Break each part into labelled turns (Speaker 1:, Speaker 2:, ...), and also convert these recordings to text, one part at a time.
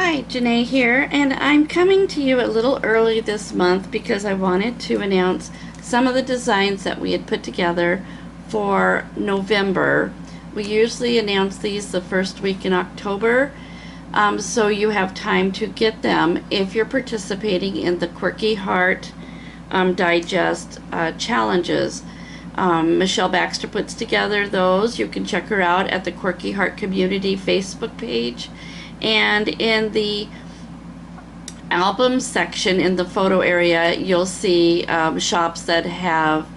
Speaker 1: Hi, Janae here, and I'm coming to you a little early this month because I wanted to announce some of the designs that we had put together for November. We usually announce these the first week in October, so you have time to get them if you're participating in the Quirky Heart Digest challenges. Michelle Baxter puts together those. You can check her out at the Quirky Heart Community Facebook page. And in the album section in the photo area, you'll see shops that have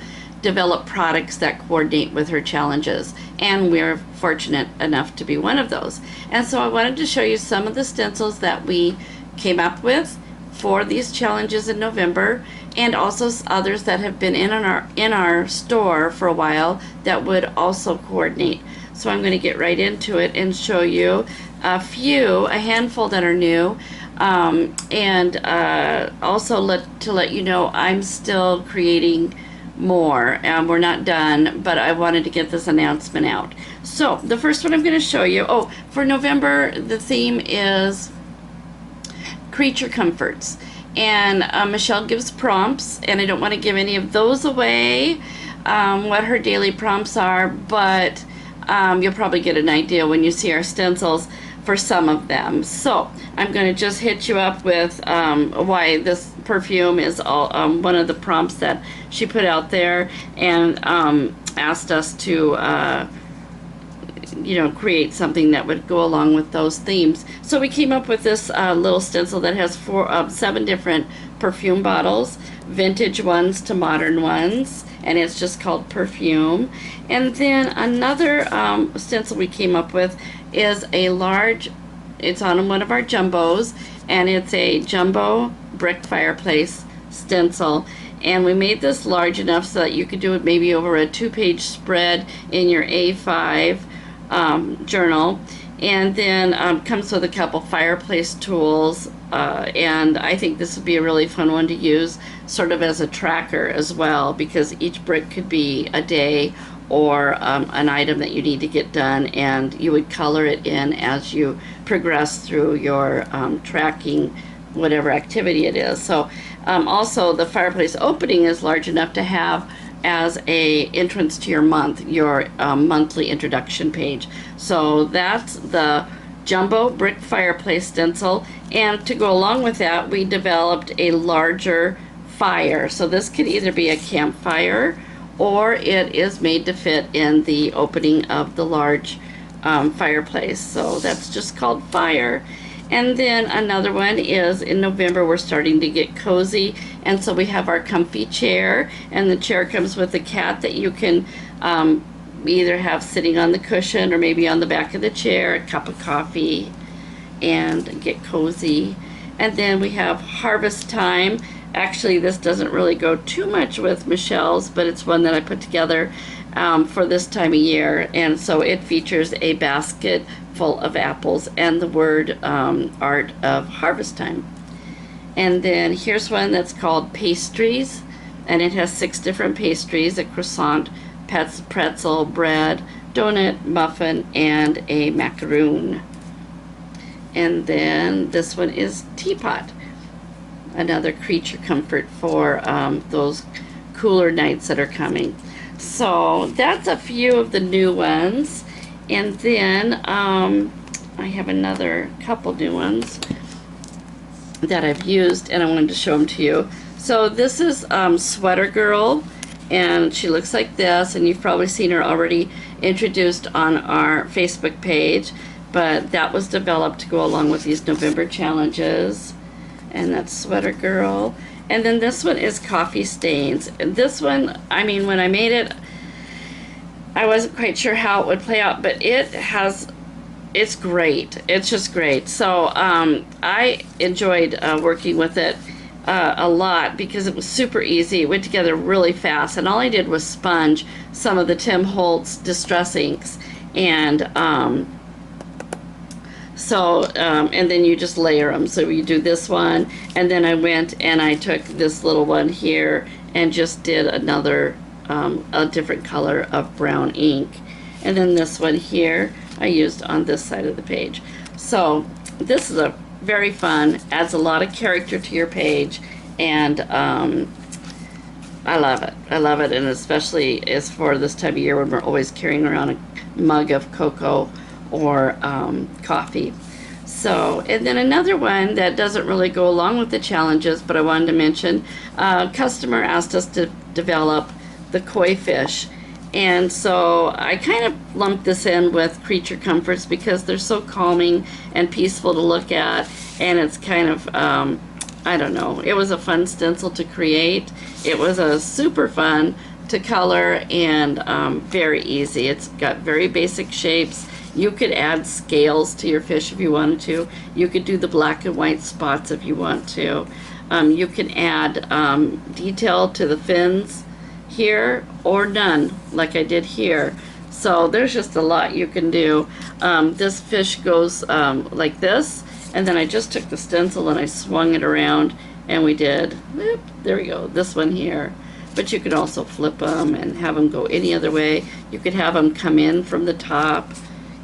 Speaker 1: developed products that coordinate with her challenges. And we're fortunate enough to be one of those. And so I wanted to show you some of the stencils that we came up with for these challenges in November, and also others that have been in our store for a while that would also coordinate. So I'm going to get right into it and show you a handful that are new, and also to let you know I'm still creating more. We're not done, but I wanted to get this announcement out. So the first one I'm going to show you, for November the theme is creature comforts, and Michelle gives prompts, and I don't want to give any of those away, what her daily prompts are, but you'll probably get an idea when you see our stencils for some of them. So I'm going to just hit you up with why this perfume is all one of the prompts that she put out there, and asked us to create something that would go along with those themes. So we came up with this little stencil that has 7 different perfume bottles, vintage ones to modern ones, and it's just called Perfume. And then another stencil we came up with is a large, it's on one of our jumbos, and it's a jumbo brick fireplace stencil. And we made this large enough so that you could do it maybe over a 2-page spread in your A5 journal. And then comes with a couple fireplace tools, and I think this would be a really fun one to use sort of as a tracker as well, because each brick could be a day or an item that you need to get done, and you would color it in as you progress through your tracking whatever activity it is. So also the fireplace opening is large enough to have as a entrance to your month, your monthly introduction page. So that's the jumbo brick fireplace stencil, and to go along with that we developed a larger fire. So this could either be a campfire or it is made to fit in the opening of the large fireplace. So that's just called Fire. And then another one is in November we're starting to get cozy, and so we have our comfy chair, and the chair comes with a cat that you can either have sitting on the cushion or maybe on the back of the chair, a cup of coffee, and get cozy. And then we have Harvest Time. Actually, this doesn't really go too much with Michelle's, but it's one that I put together for this time of year, and so it features a basket full of apples and the word art of harvest time. And then here's one that's called Pastries, and it has 6 different pastries: a croissant, pretzel, bread, donut, muffin, and a macaroon. And then this one is Teapot, another creature comfort for those cooler nights that are coming. So that's a few of the new ones. And then I have another couple new ones that I've used, and I wanted to show them to you. So this is Sweater Girl, and she looks like this, and you've probably seen her already introduced on our Facebook page, but that was developed to go along with these November challenges. And that's Sweater Girl. And then this one is Coffee Stains. And this one, I mean, when I made it, I wasn't quite sure how it would play out, but it's great. It's just great. So I enjoyed working with it a lot because it was super easy. It went together really fast, and all I did was sponge some of the Tim Holtz Distress inks, and and then you just layer them. So you do this one, and then I went and I took this little one here and just did another a different color of brown ink, and then this one here I used on this side of the page. So this is a very fun, adds a lot of character to your page, and I love it. I love it, and especially as for this time of year when we're always carrying around a mug of cocoa or coffee. So, and then another one that doesn't really go along with the challenges, but I wanted to mention, a customer asked us to develop the koi fish. And so I kind of lumped this in with creature comforts because they're so calming and peaceful to look at, and it's kind of, I don't know, it was a fun stencil to create. It was a super fun to color, and very easy. It's got very basic shapes. You could add scales to your fish if you wanted to. You could do the black and white spots if you want to. You can add detail to the fins here or none, like I did here. So there's just a lot you can do. This fish goes like this, and then I just took the stencil and I swung it around, and we did, whoop, there we go, this one here. But you could also flip them and have them go any other way. You could have them come in from the top,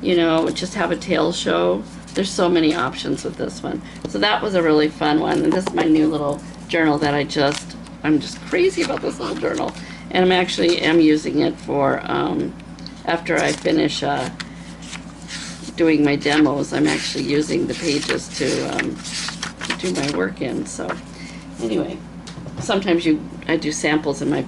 Speaker 1: you know, just have a tail show. There's so many options with this one. So that was a really fun one. And this is my new little journal that I'm just crazy about this little journal. And I'm using it for, after I finish doing my demos, I'm actually using the pages to do my work in. So anyway, sometimes I do samples in my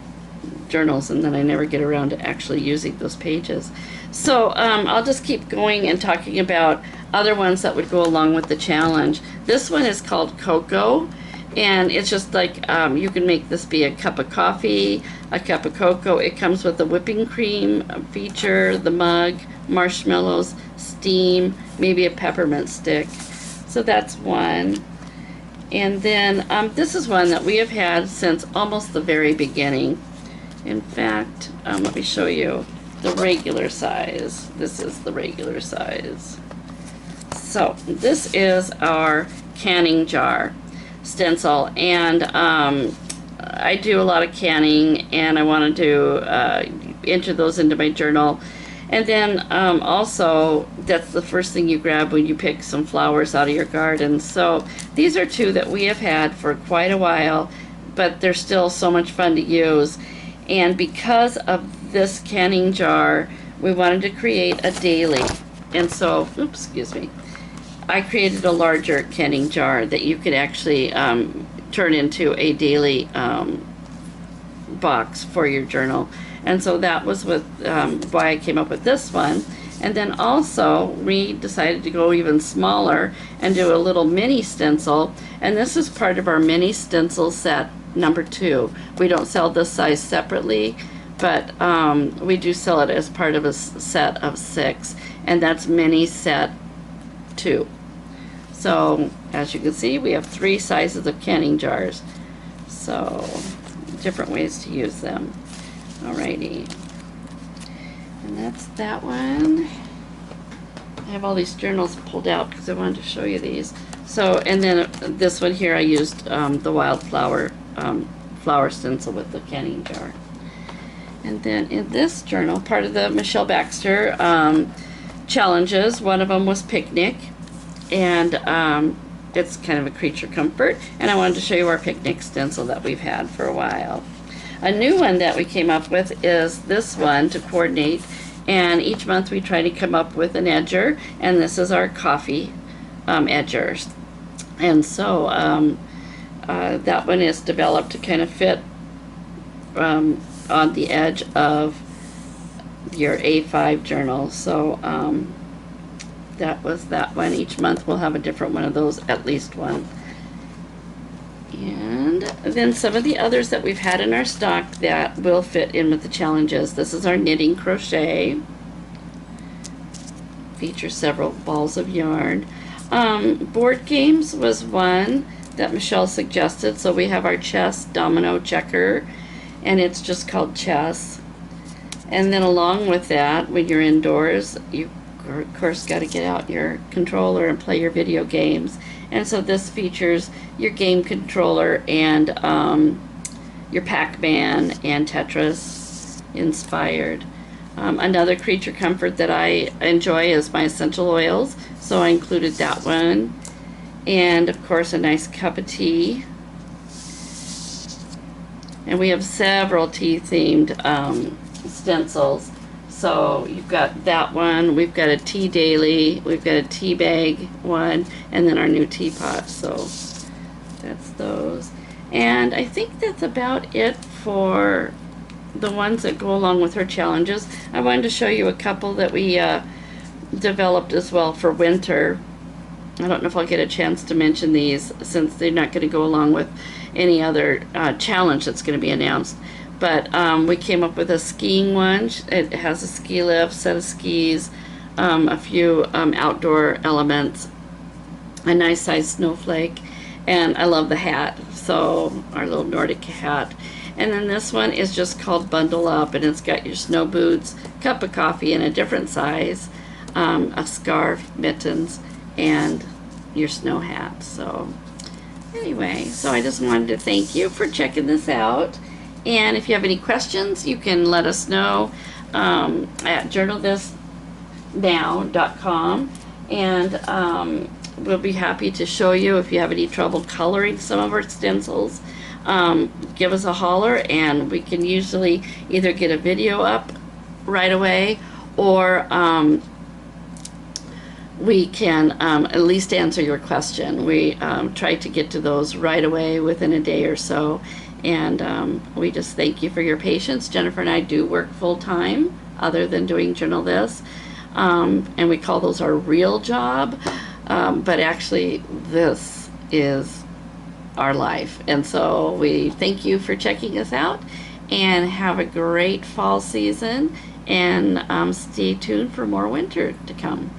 Speaker 1: journals, and then I never get around to actually using those pages. So I'll just keep going and talking about other ones that would go along with the challenge. This one is called Cocoa, and it's just like you can make this be a cup of coffee, a cup of cocoa. It comes with the whipping cream feature, the mug, marshmallows, steam, maybe a peppermint stick. So that's one. And then this is one that we have had since almost the very beginning. In fact, let me show you the regular size. This is the regular size. So this is our canning jar stencil, and I do a lot of canning, and I wanted to enter those into my journal. And then also, that's the first thing you grab when you pick some flowers out of your garden. So these are two that we have had for quite a while, but they're still so much fun to use. And because of this canning jar, we wanted to create a daily. And so, oops, excuse me, I created a larger canning jar that you could actually turn into a daily box for your journal. And so that was why I came up with this one. And then also we decided to go even smaller and do a little mini stencil. And this is part of our mini stencil set number 2. We don't sell this size separately, but we do sell it as part of a set of 6. And that's mini set 2. So as you can see, we have 3 sizes of canning jars. So different ways to use them. Alrighty, and that's that one. I have all these journals pulled out because I wanted to show you these. So, and then this one here I used the wildflower flower stencil with the canning jar. And then in this journal, part of the Michelle Baxter challenges, one of them was picnic, and it's kind of a creature comfort, and I wanted to show you our picnic stencil that we've had for a while. A new one that we came up with is this one to coordinate, and each month we try to come up with an edger, and this is our coffee edgers. And so that one is developed to kind of fit on the edge of your A5 journal. So that was that one. Each month we'll have a different one of those, at least one. And then some of the others that we've had in our stock that will fit in with the challenges. This is our knitting crochet. Features several balls of yarn. Board games was one that Michelle suggested. So we have our chess, domino, checker, and it's just called chess. And then along with that, when you're indoors, you of course got to get out your controller and play your video games. And so this features your game controller and your Pac-Man and Tetris inspired. Another creature comfort that I enjoy is my essential oils, so I included that one. and of course a nice cup of tea. And we have several tea themed stencils. So you've got that one, we've got a tea daily, we've got a tea bag one, and then our new teapot. So that's those. And I think that's about it for the ones that go along with her challenges. I wanted to show you a couple that we developed as well for winter. I don't know if I'll get a chance to mention these since they're not going to go along with any other challenge that's going to be announced. But we came up with a skiing one. It has a ski lift, set of skis, a few outdoor elements, a nice size snowflake, and I love the hat, so our little Nordic hat. And then this one is just called Bundle Up, and it's got your snow boots, cup of coffee in a different size, a scarf, mittens, and your snow hat. So anyway, so I just wanted to thank you for checking this out. And if you have any questions, you can let us know at journalthisnow.com, and we'll be happy to show you. If you have any trouble coloring some of our stencils, give us a holler, and we can usually either get a video up right away, or we can at least answer your question. We try to get to those right away within a day or so. And we just thank you for your patience. Jennifer and I do work full-time other than doing Journal This, and we call those our real job, but actually this is our life. And so we thank you for checking us out, and have a great fall season, and stay tuned for more winter to come.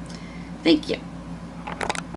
Speaker 1: Thank you.